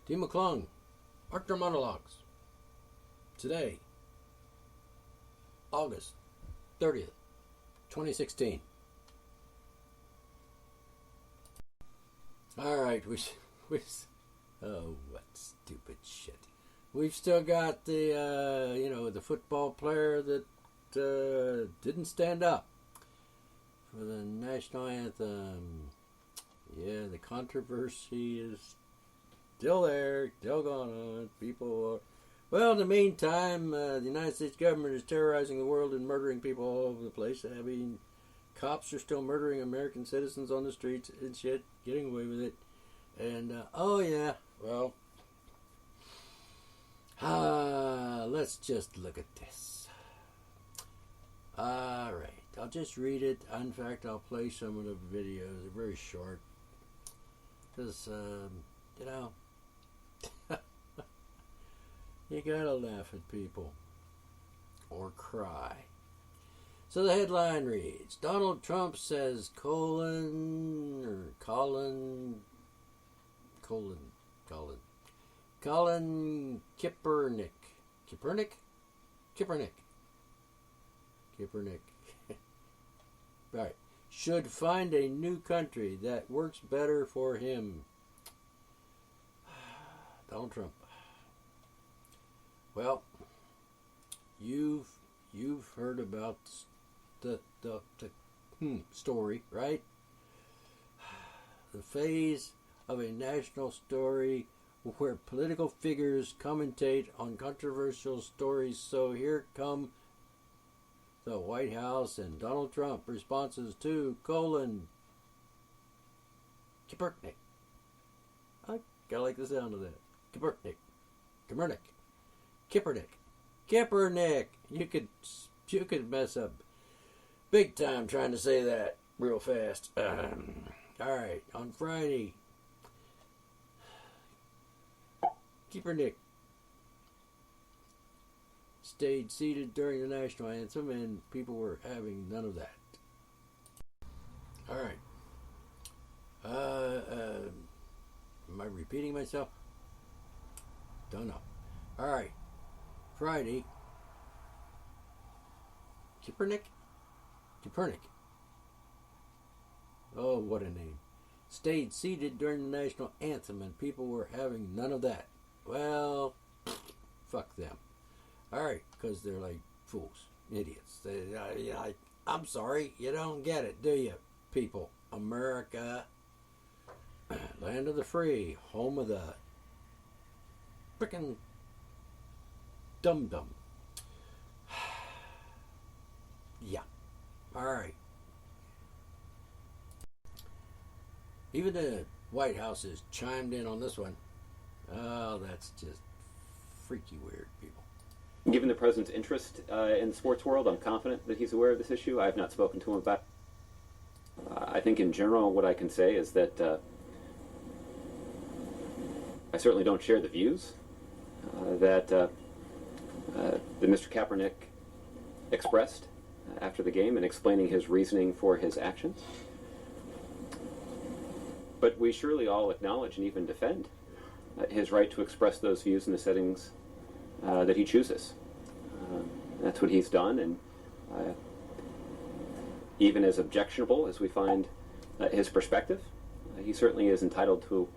T. McClung, Arthur Monologues. Today, August 30th, 2016. Alright, oh, what stupid shit. We've still got the, the football player that didn't stand up for the national anthem. Yeah, the controversy is still there, still going on. People are... Well, in the meantime, the United States government is terrorizing the world and murdering people all over the place. I mean, cops are still murdering American citizens on the streets and shit, getting away with it. And, let's just look at this. Alright, I'll just read it. In fact, I'll play some of the videos. They're very short. Because, you gotta laugh at people. Or cry. So the headline reads, Donald Trump says Colin Kaepernick. Right. Should find a new country that works better for him. Donald Trump. Well, you've heard about the story, right? The phase of a national story where political figures commentate on controversial stories. So here come the White House and Donald Trump responses to Kaepernick. I kind of like the sound of that. Kaepernick. You could mess up big time trying to say that real fast. All right, on Friday, Kaepernick stayed seated during the national anthem, and people were having none of that. All right. Am I repeating myself? Don't know. All right. Friday. Kaepernick. Oh, what a name. Stayed seated during the national anthem, and people were having none of that. Well, fuck them. All right, because they're like fools, idiots. I'm sorry, you don't get it, do you, people? America, land of the free, home of the frickin' dum-dum. Yeah. All right. Even the White House has chimed in on this one. Oh, that's just freaky weird, people. Given the president's interest in the sports world, I'm confident that he's aware of this issue. I have not spoken to him about it. I think in general what I can say is that I certainly don't share the views that Mr. Kaepernick expressed after the game in explaining his reasoning for his actions. But we surely all acknowledge and even defend his right to express those views in the settings that he chooses. That's what he's done, and even as objectionable as we find his perspective, he certainly is entitled to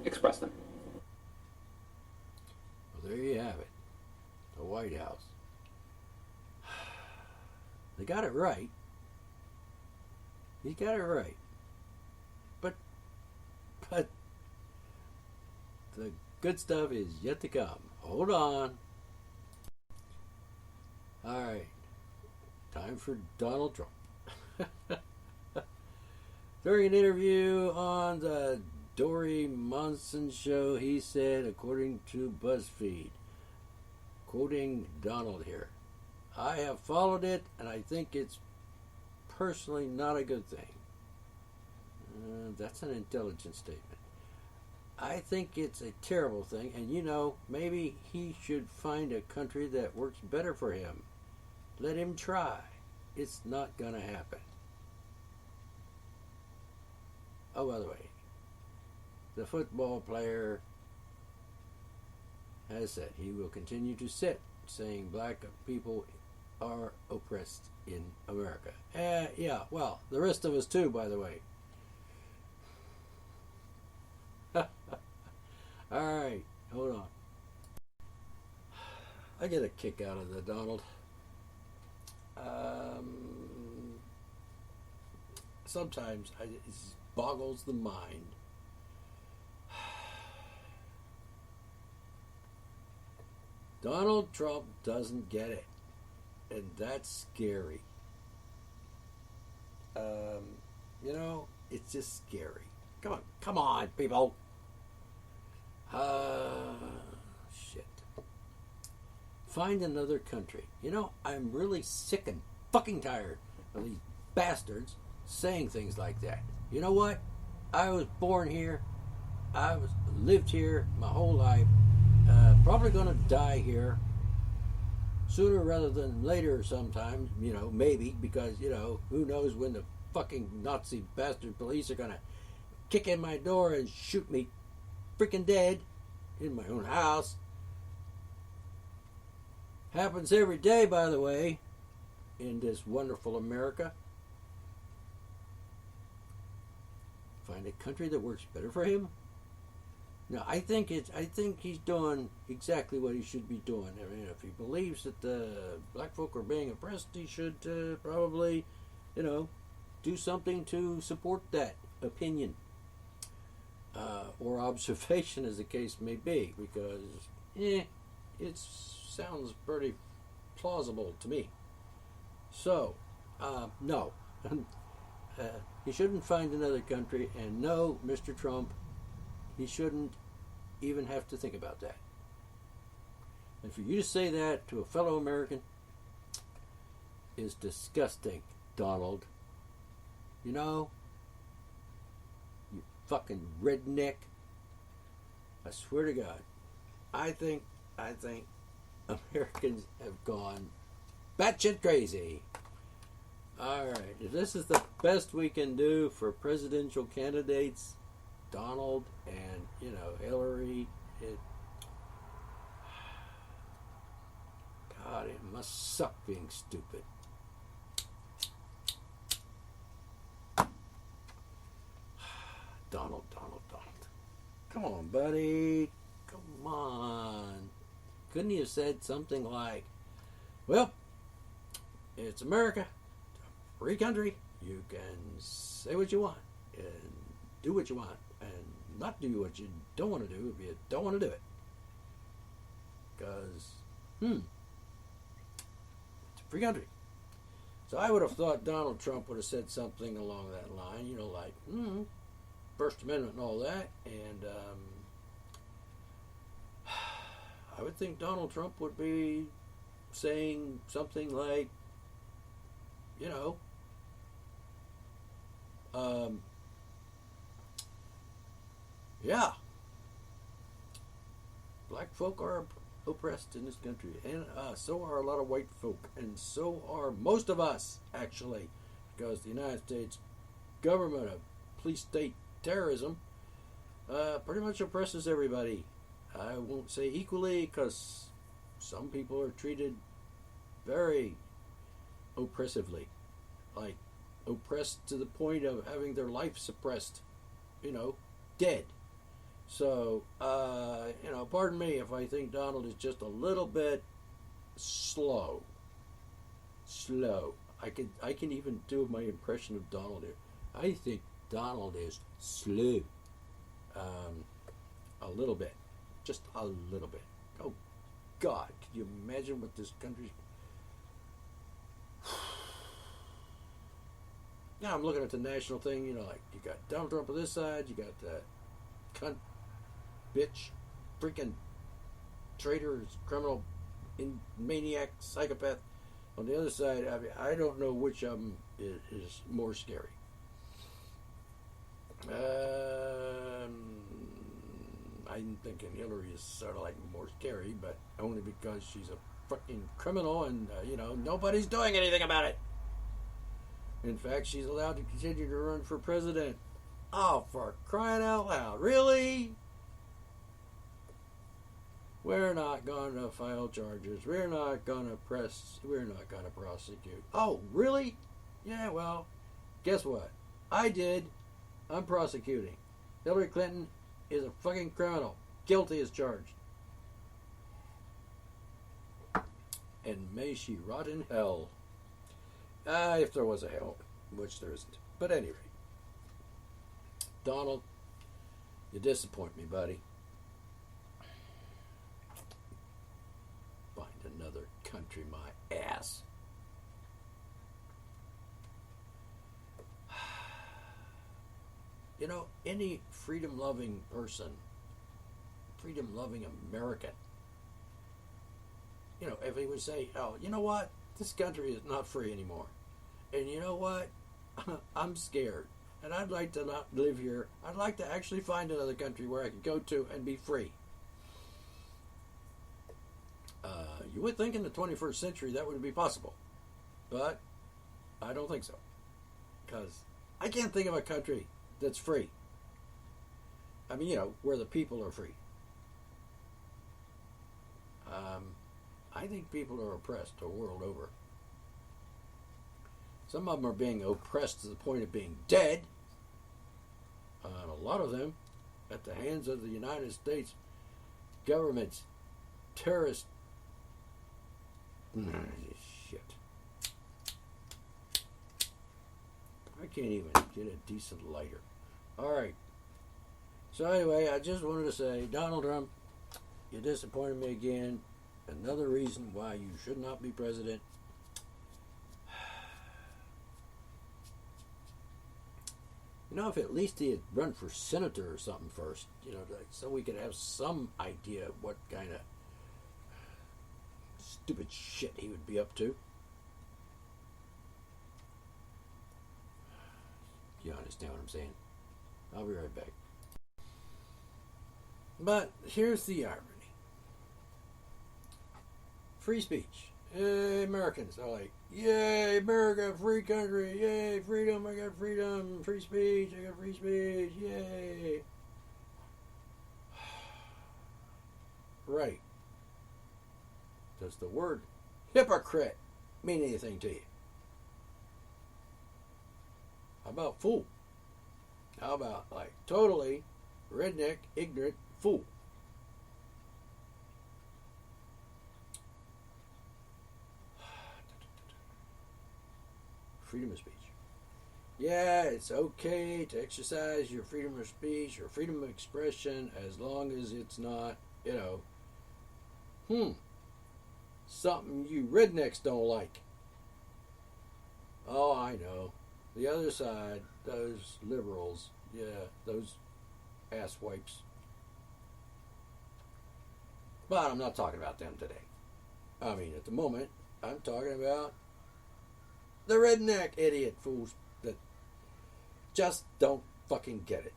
express them. Well, there you have it. The White House. They got it right. He got it right. But the good stuff is yet to come. Hold on. All right. Time for Donald Trump. During an interview on the Dory Monson show, he said, according to BuzzFeed, quoting Donald here, I have followed it, and I think it's personally not a good thing. That's an intelligent statement. I think it's a terrible thing, and maybe he should find a country that works better for him. Let him try. It's not going to happen. Oh, by the way, the football player has said he will continue to sit, saying black people are oppressed in America. Yeah, well, the rest of us too, by the way. Alright, hold on. I get a kick out of the Donald. Sometimes it boggles the mind. Donald Trump doesn't get it, and that's scary. It's just scary. Come on, people. Shit. Find another country. I'm really sick and fucking tired of these bastards saying things like that. You know what? I was born here. Lived here my whole life. Probably gonna die here sooner rather than later sometimes, maybe, because, who knows when the fucking Nazi bastard police are gonna kick in my door and shoot me freaking dead in my own house. Happens every day, by the way, in this wonderful America. Find a country that works better for him. No, I think he's doing exactly what he should be doing. I mean, if he believes that black folk are being oppressed, he should probably, do something to support that opinion or observation, as the case may be, because it sounds pretty plausible to me. So, no, he shouldn't find another country, and no, Mr. Trump, he shouldn't even have to think about that. And for you to say that to a fellow American is disgusting, Donald. You fucking redneck. I swear to God, I think Americans have gone batshit crazy. Alright, if this is the best we can do for presidential candidates, Donald and, Hillary, God, it must suck being stupid. Donald. Come on, buddy. Come on. Couldn't you have said something like, well, it's America, it's a free country. You can say what you want and do what you want and not do what you don't want to do if you don't want to do it. Because, it's a free country. So I would have thought Donald Trump would have said something along that line, like, First Amendment and all that. And I would think Donald Trump would be saying something like, yeah, black folk are oppressed in this country, and so are a lot of white folk, and so are most of us, actually, because the United States government of police state terrorism pretty much oppresses everybody. I won't say equally, because some people are treated very oppressively, like oppressed to the point of having their life suppressed, dead. So, pardon me if I think Donald is just a little bit slow. I can even do my impression of Donald here. I think Donald is slow. A little bit. Just a little bit. Oh, God. Can you imagine what this country's... Now I'm looking at the national thing, like you got Donald Trump on this side, you got the cunt, bitch, freaking traitor, criminal, maniac, psychopath on the other side. I mean, I don't know which of them is more scary. I'm thinking Hillary is sort of like more scary, but only because she's a freaking criminal and, nobody's doing anything about it. In fact, she's allowed to continue to run for president. Oh, for crying out loud. Really? We're not going to file charges. We're not going to prosecute. Oh, really? Yeah, well, guess what? I did. I'm prosecuting. Hillary Clinton is a fucking criminal. Guilty as charged. And may she rot in hell. If there was a hell, which there isn't. But anyway, Donald, you disappoint me, buddy. Find another country, my ass. You know, any freedom-loving person, freedom-loving American, you know, if he would say, oh, you know what? This country is not free anymore. And you know what? I'm scared. And I'd like to not live here. I'd like to actually find another country where I can go to and be free. You would think in the 21st century that would be possible. But I don't think so. Because I can't think of a country that's free. I mean, you know, where the people are free. I think people are oppressed the world over. Some of them are being oppressed to the point of being dead. A lot of them at the hands of the United States government's terrorist shit. I can't even get a decent lighter. Alright. So anyway, I just wanted to say, Donald Trump, you disappointed me again. Another reason why you should not be president. You know, if at least he had run for senator or something first, you know, so we could have some idea of what kind of stupid shit he would be up to. You understand what I'm saying? I'll be right back. But here's the irony. Free speech. Americans are like, yay, America, free country, yay, freedom, I got freedom, free speech, I got free speech, yay. Right. Does the word hypocrite mean anything to you? How about fool? How about, like, totally redneck, ignorant fool? Freedom of speech. Yeah, it's okay to exercise your freedom of speech or freedom of expression as long as it's not, you know, something you rednecks don't like. Oh, I know. The other side, those liberals, yeah, those ass wipes. But I'm not talking about them today. I mean, at the moment, I'm talking about the redneck idiot fools that just don't fucking get it.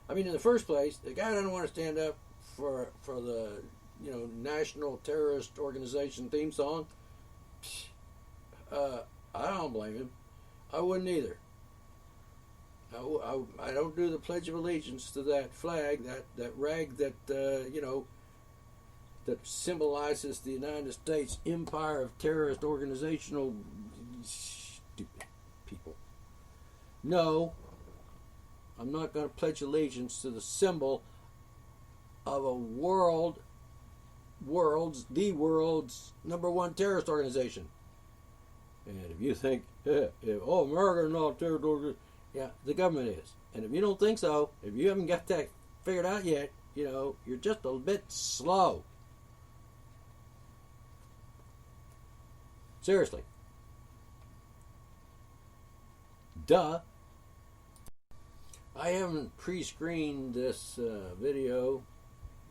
I mean, in the first place, the guy doesn't want to stand up for the, you know, National Terrorist Organization theme song. I don't blame him. I wouldn't either. I don't do the Pledge of Allegiance to that flag, that rag that, you know, that symbolizes the United States empire of terrorist organizational stupid people. No, I'm not going to pledge allegiance to the symbol of a world's number one terrorist organization. And if you think, America's not a terrorist organization, yeah, the government is. And if you don't think so, if you haven't got that figured out yet, you know, you're just a bit slow. Seriously. Duh. I haven't pre-screened this video,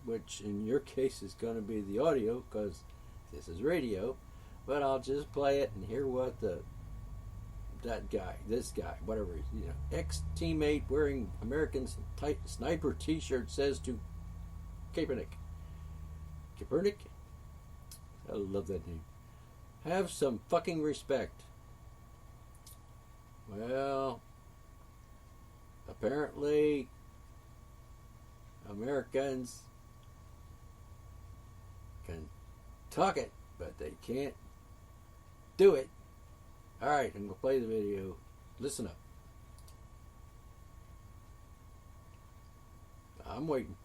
which in your case is going to be the audio because this is radio, but I'll just play it and hear what this guy, whatever, you know, ex-teammate wearing American Sniper t-shirt says to Kaepernick. Kaepernick? I love that name. Have some fucking respect. apparently Americans can talk it, but they can't do it. Alright, I'm going to play the video. Listen up. I'm waiting.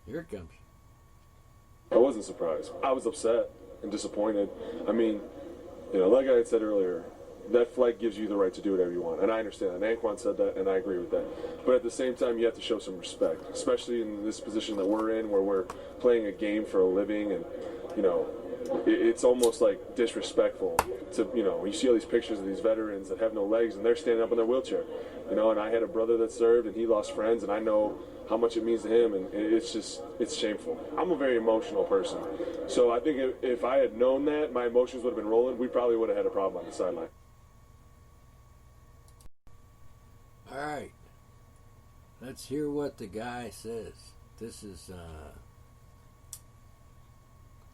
Here it comes. I wasn't surprised. I was upset and disappointed. I mean, like I had said earlier, that flag gives you the right to do whatever you want. And I understand that. Anquan said that, and I agree with that. But at the same time, you have to show some respect, especially in this position that we're in, where we're playing a game for a living. And, it's almost like disrespectful to, you see all these pictures of these veterans that have no legs, and they're standing up in their wheelchair. And I had a brother that served, and he lost friends, and I know how much it means to him, and it's shameful. I'm a very emotional person. So I think if I had known that, my emotions would have been rolling, we probably would have had a problem on the sideline. All right. Let's hear what the guy says. This is,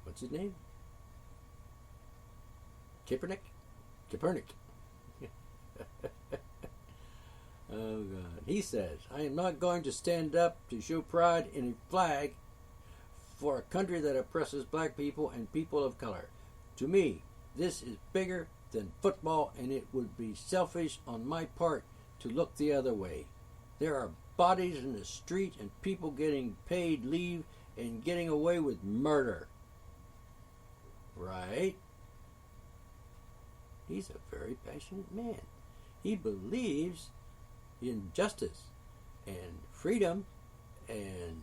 what's his name? Kaepernick. Oh, God. He says, I am not going to stand up to show pride in a flag for a country that oppresses black people and people of color. To me, this is bigger than football, and it would be selfish on my part to look the other way. There are bodies in the street and people getting paid leave and getting away with murder. Right? He's a very passionate man. He believes in justice and freedom, and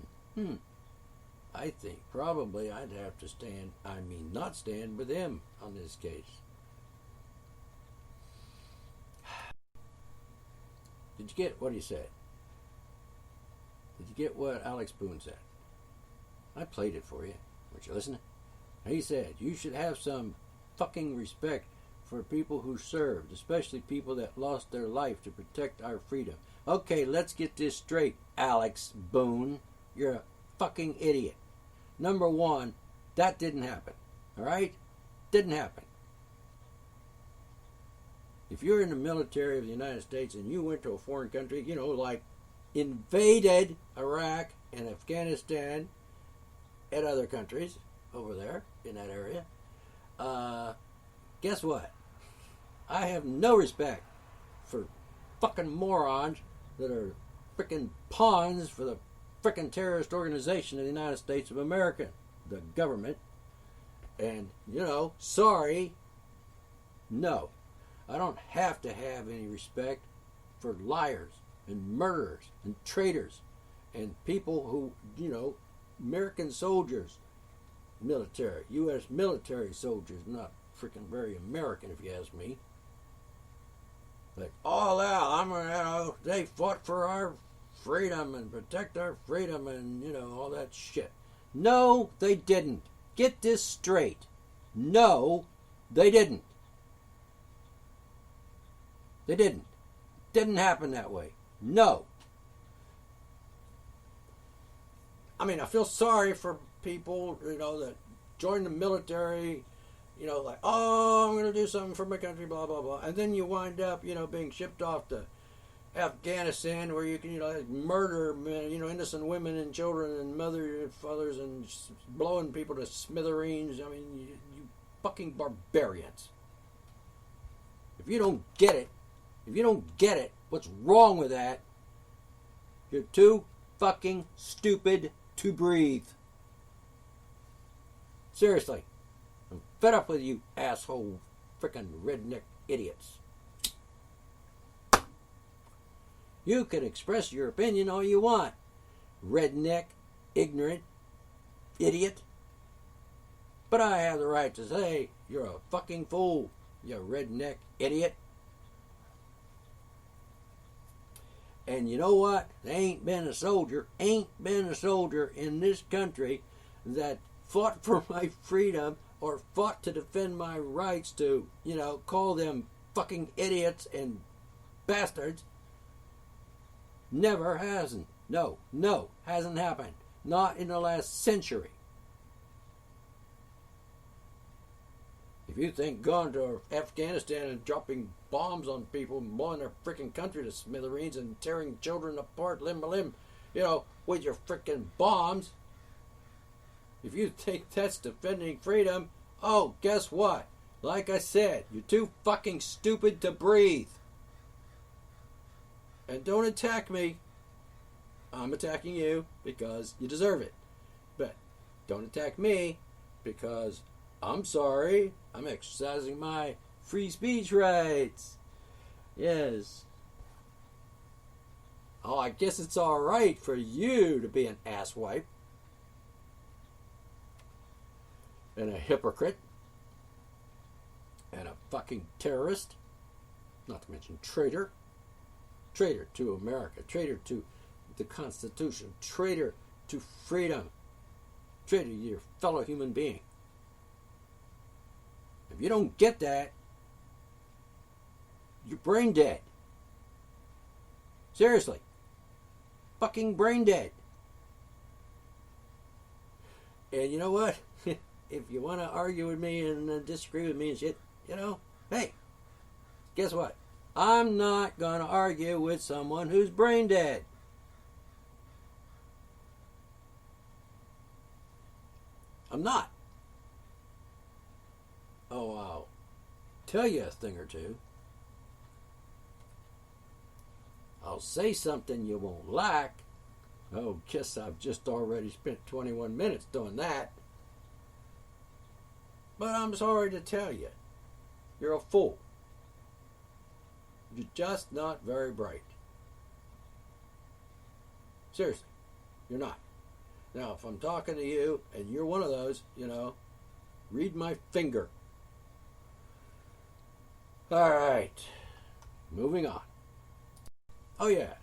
I think probably I'd have to not stand with him on this case. Did you get what he said? Did you get what Alex Boone said? I played it for you. Weren't you listening? He said, you should have some fucking respect for people who served, especially people that lost their life to protect our freedom. Okay, let's get this straight, Alex Boone. You're a fucking idiot. Number one, that didn't happen. Alright? Didn't happen. If you're in the military of the United States and you went to a foreign country, like invaded Iraq and Afghanistan and other countries over there in that area, guess what? I have no respect for fucking morons that are frickin' pawns for the frickin' terrorist organization of the United States of America, the government. And, sorry, no. I don't have to have any respect for liars and murderers and traitors and people who, American soldiers, military, U.S. military soldiers, not freaking very American if you ask me. Like, all out, they fought for our freedom and protect our freedom and, all that shit. No, they didn't. Get this straight. No, they didn't. They didn't. Didn't happen that way. No. I mean, I feel sorry for people, that join the military, like, oh, I'm going to do something for my country, blah, blah, blah. And then you wind up, being shipped off to Afghanistan where you can, murder, innocent women and children and mothers and fathers and blowing people to smithereens. I mean, you fucking barbarians. If you don't get it, what's wrong with that? You're too fucking stupid to breathe. Seriously. I'm fed up with you asshole frickin' redneck idiots. You can express your opinion all you want. Redneck, ignorant, idiot. But I have the right to say you're a fucking fool, you redneck idiot. And you know what? There ain't been a soldier in this country that fought for my freedom or fought to defend my rights to, call them fucking idiots and bastards. Never hasn't. No, hasn't happened. Not in the last century. If you think going to Afghanistan and dropping bombs on people and blowing their freaking country to smithereens and tearing children apart limb by limb, with your freaking bombs, if you think that's defending freedom, oh, guess what? Like I said, you're too fucking stupid to breathe. And don't attack me. I'm attacking you because you deserve it. But don't attack me because I'm sorry. I'm exercising my free speech rights. Yes. Oh, I guess it's alright for you to be an asswipe. And a hypocrite. And a fucking terrorist. Not to mention traitor. Traitor to America. Traitor to the Constitution. Traitor to freedom. Traitor to your fellow human being. If you don't get that, you're brain dead. Seriously. Fucking brain dead. And you know what? If you want to argue with me and disagree with me and shit, hey, guess what? I'm not going to argue with someone who's brain dead. I'm not. Oh, I'll tell you a thing or two. I'll say something you won't like. Oh, guess I've just already spent 21 minutes doing that. But I'm sorry to tell you, you're a fool. You're just not very bright. Seriously, you're not. Now, if I'm talking to you and you're one of those, read my finger. All right, moving on. Oh yeah,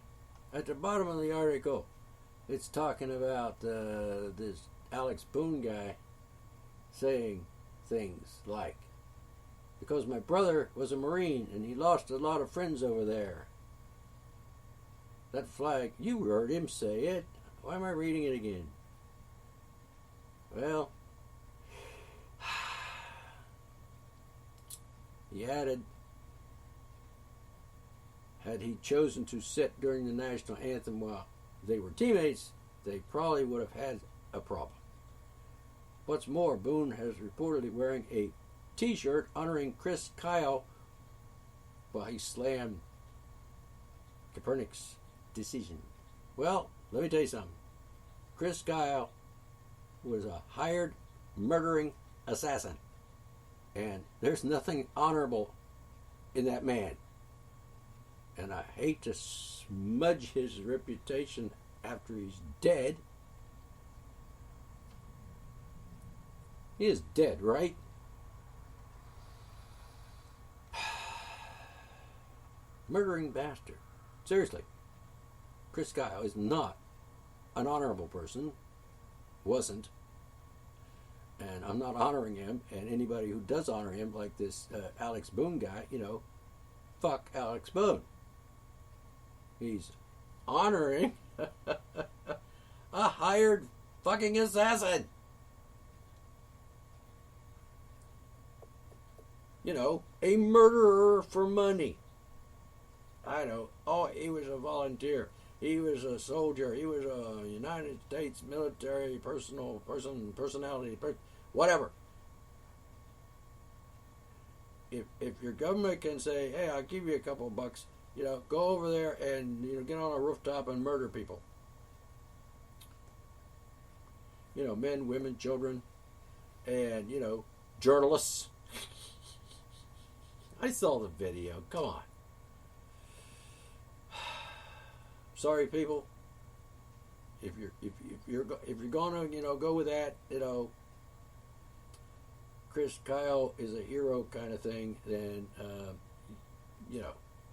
at the bottom of the article, it's talking about this Alex Boone guy saying things like, because my brother was a Marine and he lost a lot of friends over there. That flag, you heard him say it. Why am I reading it again? Well, he added, had he chosen to sit during the national anthem while they were teammates, they probably would have had a problem. What's more, Boone has reportedly wearing a t-shirt honoring Chris Kyle while he slammed Kaepernick's decision. Well, let me tell you something. Chris Kyle was a hired murdering assassin. And there's nothing honorable in that man. And I hate to smudge his reputation after he's dead. He is dead, right? Murdering bastard. Seriously. Chris Kyle is not an honorable person. Wasn't. And I'm not honoring him. And anybody who does honor him, like this Alex Boone guy, fuck Alex Boone. He's honoring a hired fucking assassin. A murderer for money. I know. Oh, he was a volunteer. He was a soldier. He was a United States military personality, whatever. If your government can say, hey, I'll give you a couple of bucks, go over there and get on a rooftop and murder people. Men, women, children, and journalists. I saw the video. Come on. Sorry, people. If you're gonna go with that, Chris Kyle is a hero kind of thing, then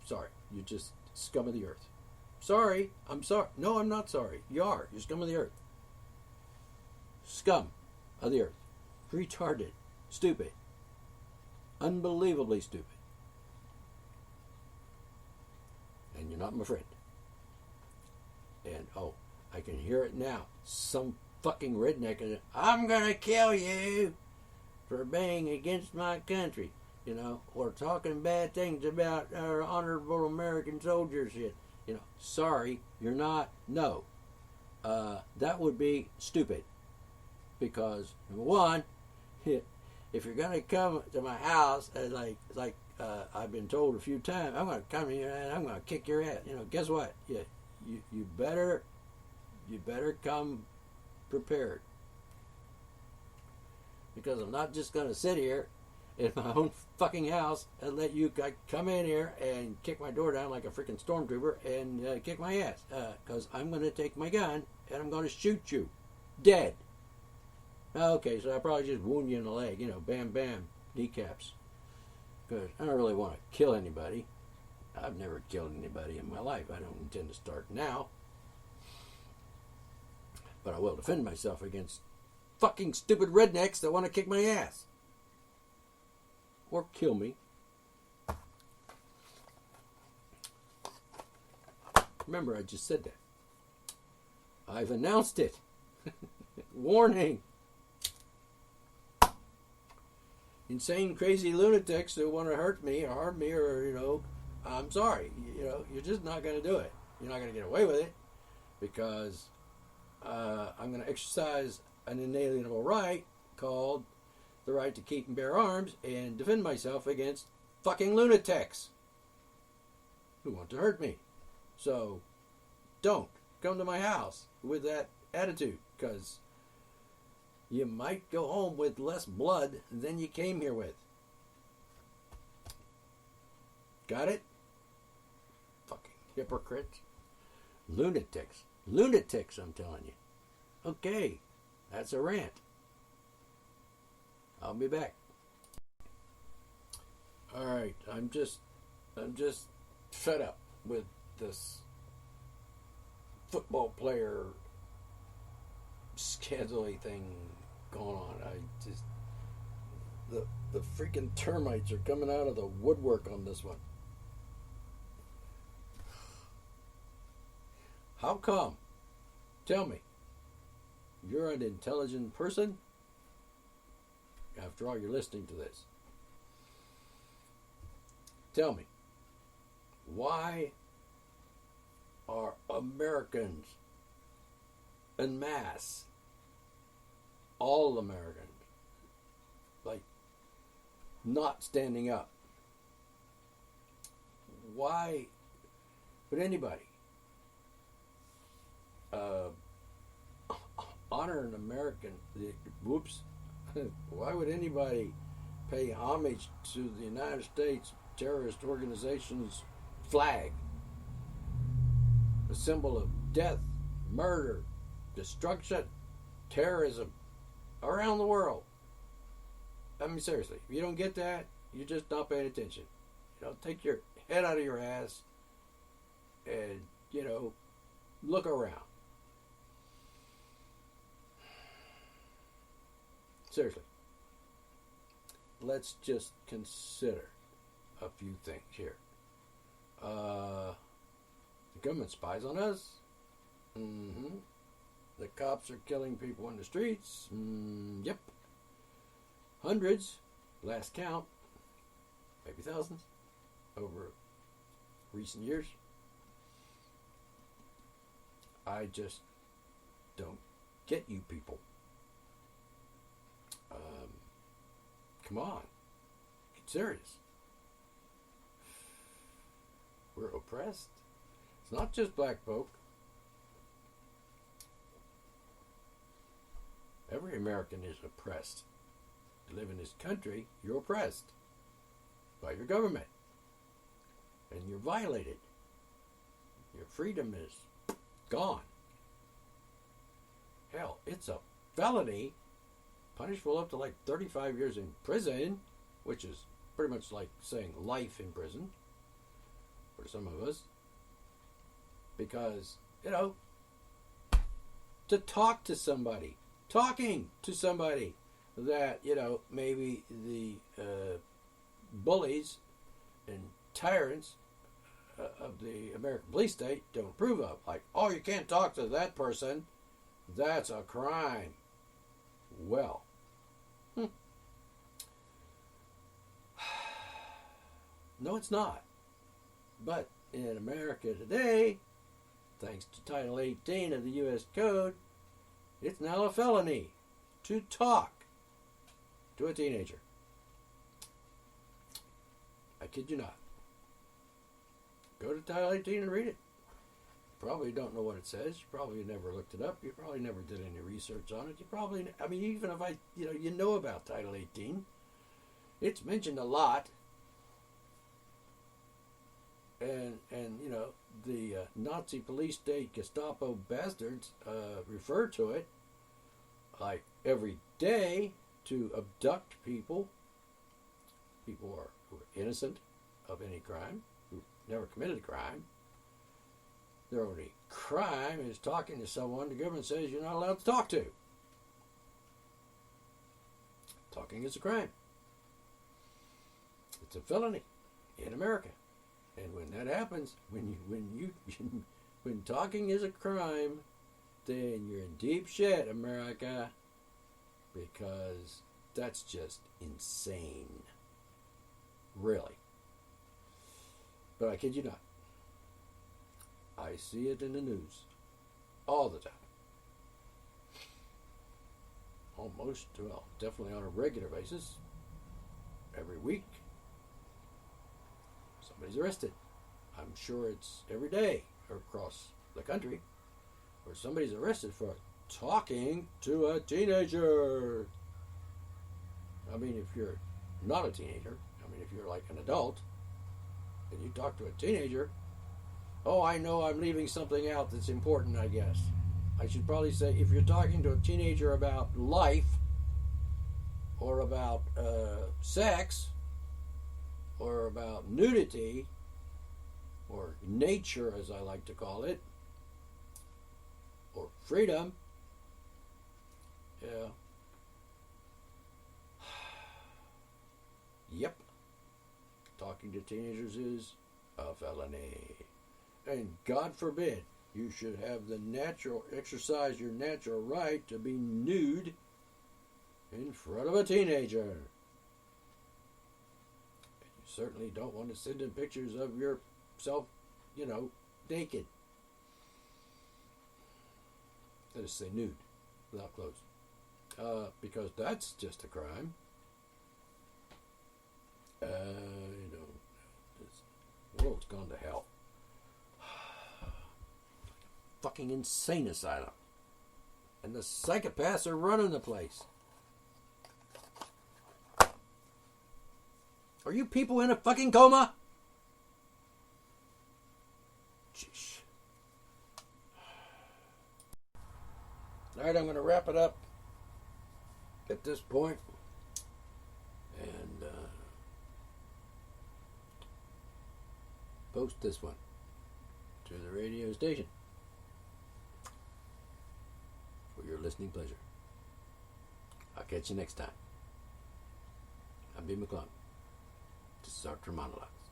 sorry, you're just scum of the earth. Sorry, I'm sorry. No, I'm not sorry. You are. You're scum of the earth. Scum of the earth. Retarded. Stupid. Unbelievably stupid. And you're not my friend. And, I can hear it now. Some fucking redneck is, I'm gonna kill you for being against my country, or talking bad things about our honorable American soldiers. Sorry, you're not. No, that would be stupid. Because number one, if you're gonna come to my house, like I've been told a few times, I'm gonna come here and I'm gonna kick your ass. Guess what? You better come prepared. Because I'm not just gonna sit here in my own fucking house and let you come in here and kick my door down like a freaking stormtrooper and kick my ass. Because I'm gonna take my gun and I'm gonna shoot you dead. Okay, so I probably just wound you in the leg, bam, bam, kneecaps. Because I don't really want to kill anybody. I've never killed anybody in my life. I don't intend to start now. But I will defend myself against fucking stupid rednecks that want to kick my ass. Or kill me. Remember, I just said that. I've announced it. Warning. Insane, crazy lunatics that want to hurt me or harm me or, I'm sorry. You're just not going to do it. You're not going to get away with it because I'm going to exercise an inalienable right called the right to keep and bear arms and defend myself against fucking lunatics who want to hurt me. So don't come to my house with that attitude because you might go home with less blood than you came here with. Got it? Fucking hypocrites. Lunatics. Lunatics, I'm telling you. Okay, that's a rant. I'll be back. Alright, I'm just fed up with this football player scandally thing going on. The freaking termites are coming out of the woodwork on this one. How come? Tell me. You're an intelligent person? After all, you're listening to this. Tell me. Why are Americans en masse, all Americans, not standing up? Why would anybody honor an American? Why would anybody pay homage to the United States terrorist organization's flag? A symbol of death, murder, destruction, terrorism around the world. I mean, seriously, if you don't get that, you're just not paying attention. Take your head out of your ass and, look around. Seriously. Let's just consider a few things here. The government spies on us. Mm-hmm. The cops are killing people in the streets. Yep. Hundreds, last count, maybe thousands, over recent years. I just don't get you people. Come on. Get serious. We're oppressed. It's not just black folk. Every American is oppressed. You live in this country, you're oppressed by your government. And you're violated. Your freedom is gone. Hell, it's a felony, punishable up to 35 years in prison, which is pretty much like saying life in prison for some of us. Because, to talk to somebody, talking to somebody that, maybe the bullies and tyrants of the American police state don't approve of. You can't talk to that person. That's a crime. Well, No, it's not. But in America today, thanks to Title 18 of the U.S. Code, it's now a felony to talk to a teenager. I kid you not. Go to Title 18 and read it. You probably don't know what it says. You probably never looked it up. You probably never did any research on it. You probably, I mean, even if you know about Title 18, it's mentioned a lot. And the Nazi police state Gestapo bastards refer to it like every day to abduct people who are innocent of any crime, who never committed a crime. Their only crime is talking to someone the government says you're not allowed to talk to. Talking is a crime. It's a felony in America. And when that happens, when talking is a crime, then you're in deep shit, America, because that's just insane. Really. But I kid you not. I see it in the news all the time. Almost, well, definitely on a regular basis. Every week. Somebody's arrested. I'm sure it's every day across the country where somebody's arrested for talking to a teenager. I mean, if you're not a teenager, I mean, if you're like an adult and you talk to a teenager, oh, I know I'm leaving something out that's important, I guess. I should probably say if you're talking to a teenager about life or about sex, or about nudity, or nature as I like to call it, or freedom, yeah. Yep. Talking to teenagers is a felony. And God forbid you should have exercise your natural right to be nude in front of a teenager. Certainly don't want to send in pictures of yourself, naked. Let us say nude, without clothes. Because that's just a crime. This world's gone to hell. Fucking insane asylum. And the psychopaths are running the place. Are you people in a fucking coma? Jeez. Alright, I'm going to wrap it up at this point. And post this one to the radio station for your listening pleasure. I'll catch you next time. I'm B. McClung. This is Art for Monologues.